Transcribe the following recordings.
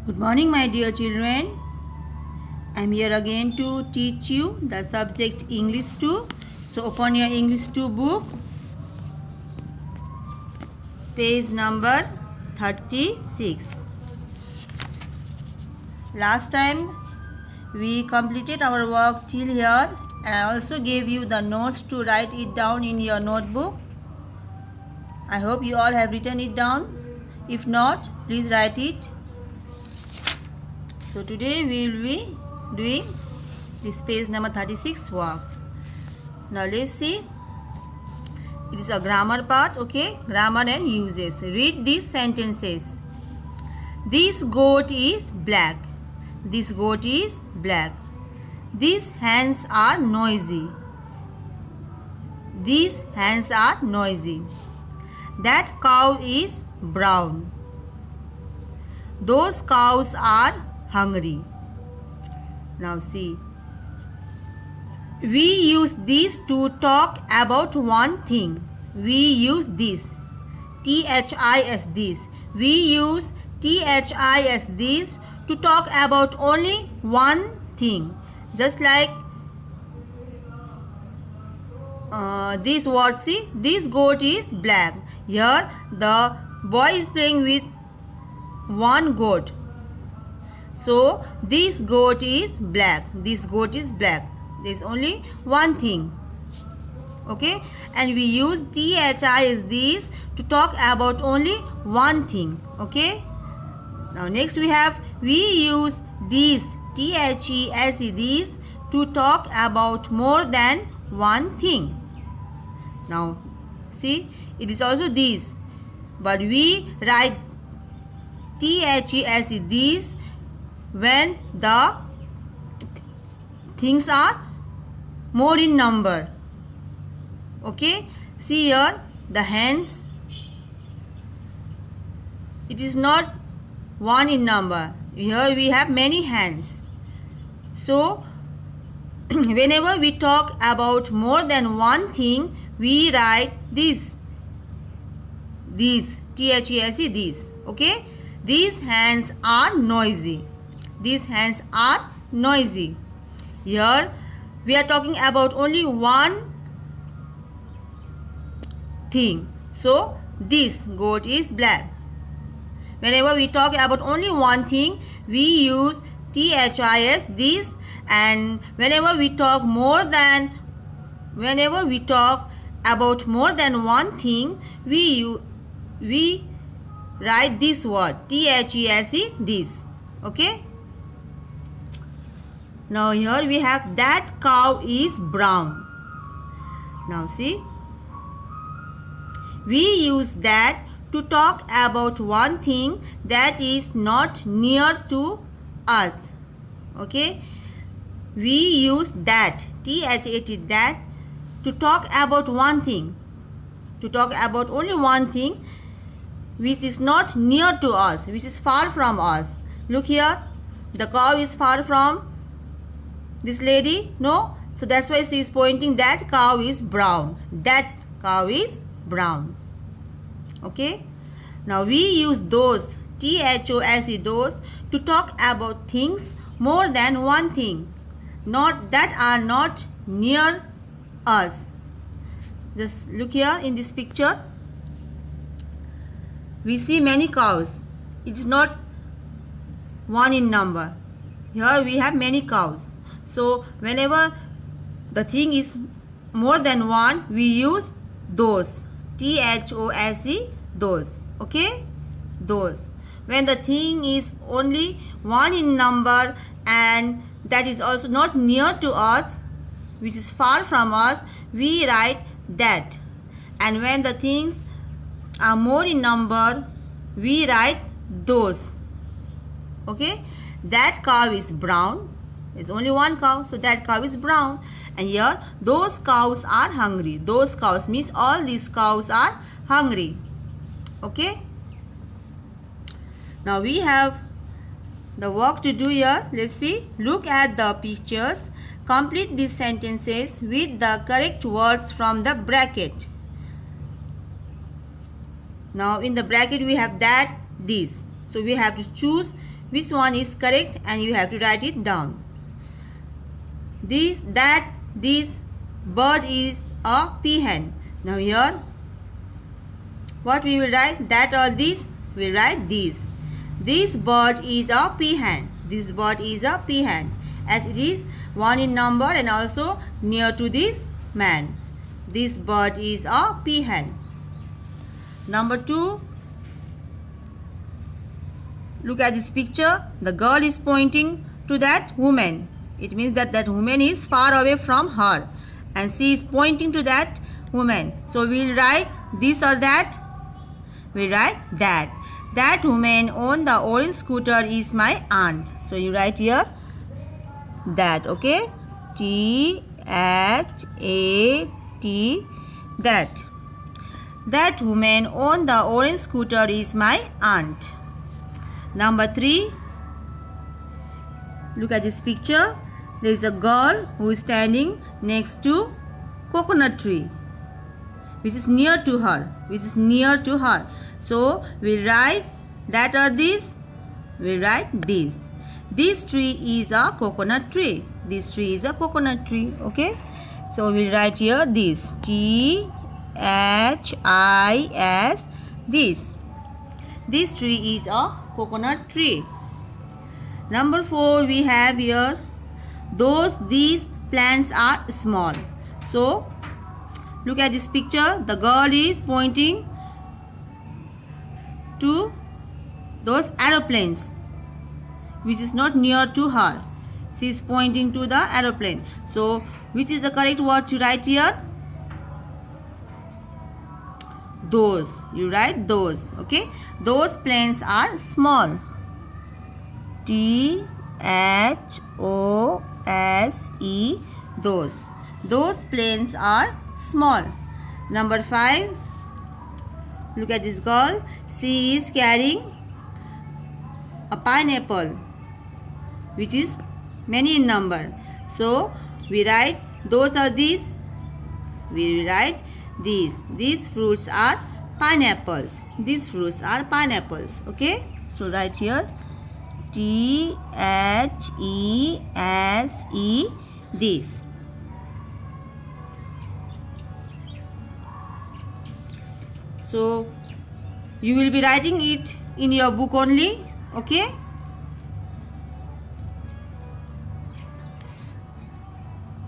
Good morning, my dear children. I am here again to teach you the subject English 2. So open your English 2 book, page number 36. Last time we completed our work till here, and I also gave you the notes to write it down in your notebook. I hope you all have written it down. If not, please write it. So today we will be doing this page number 36 work. Now let's see. It is a grammar part, okay? Grammar and uses. Read these sentences. This goat is black. This goat is black. These hens are noisy. These hens are noisy. That cow is brown. Those cows are hungry. Now see. We use these to talk about one thing. We use this. THIS this. We use THIS this to talk about only one thing. Just like this word, see, this goat is black. Here the boy is playing with one goat. So this goat is black. This goat is black. There is only one thing. Okay, and we use THIS this to talk about only one thing. Okay. Now next we use these THES these to talk about more than one thing. Now see, it is also this, but we write THES these when the things are more in number. Okay, see here the hens, it is not one in number. Here we have many hens. So whenever we talk about more than one thing, we write this THES this. Okay, these hens are noisy. These hens are noisy. Here we are talking about only one thing. So this goat is black. Whenever we talk about only one thing, we use THIS this, and whenever we talk about more than one thing, we write this word THES this. Okay. Now here we have that cow is brown. Now see, we use that to talk about one thing that is not near to us. Okay, we use that THAT that to talk about one thing, to talk about only one thing which is not near to us, which is far from us. Look here, the cow is far from this lady, no? So that's why she is pointing that cow is brown. That cow is brown. Okay. Now we use those THOSE those to talk about things more than one thing, not that are not near us. Just look here in this picture. We see many cows. It is not one in number. Here we have many cows. So whenever the thing is more than one, we use those THOSE those. Okay, those. When the thing is only one in number and that is also not near to us, which is far from us, we write that. And when the things are more in number, we write those. Okay, that cow is brown. There's only one cow, so that cow is brown. And here those cows are hungry. Those cows means all these cows are hungry. Okay, now we have the work to do here. Let's see. Look at the pictures. Complete these sentences with the correct words from the bracket. Now in the bracket we have that, this. So we have to choose which one is correct, and you have to write it down. This bird is a peahen. Now here, what we will write? That or this? We write this. This bird is a peahen. This bird is a peahen, as it is 1 in number and also near to this man. This bird is a peahen. Number 2. Look at this picture. The girl is pointing to that woman. It means that that woman is far away from her, and she is pointing to that woman. So we will write this or that. We write that. That woman on the orange scooter is my aunt. So you write here that. Okay. T-H-A-T. That. That woman on the orange scooter is my aunt. Number 3. Look at this picture. There is a girl who is standing next to coconut tree, which is near to her. So we write that or this. We write this. This tree is a coconut tree. This tree is a coconut tree. Okay. So we write here this. T-H-I-S. This. This tree is a coconut tree. Number 4, we have here these plants are small. So look at this picture. The girl is pointing to those aeroplanes, which is not near to her. She is pointing to the aeroplane. So which is the correct word to write here? Those. You write those. Okay. Those planes are small. T-H-O-S-E. Those. Those planes are small. Number 5. Look at this girl. She is carrying a pineapple, which is many in number. So we write those or these. We write these. These fruits are pineapples. These fruits are pineapples. Okay. So write here T-H-E-S-E. These. So you will be writing it in your book only. Okay.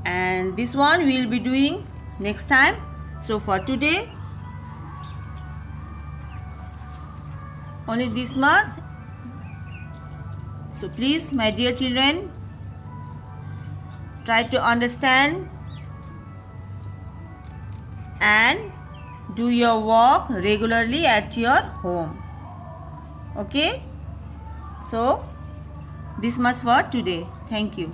And this one we will be doing next time. So for today, only this much. So please, my dear children, try to understand and do your work regularly at your home. Okay. So this much for today. Thank you.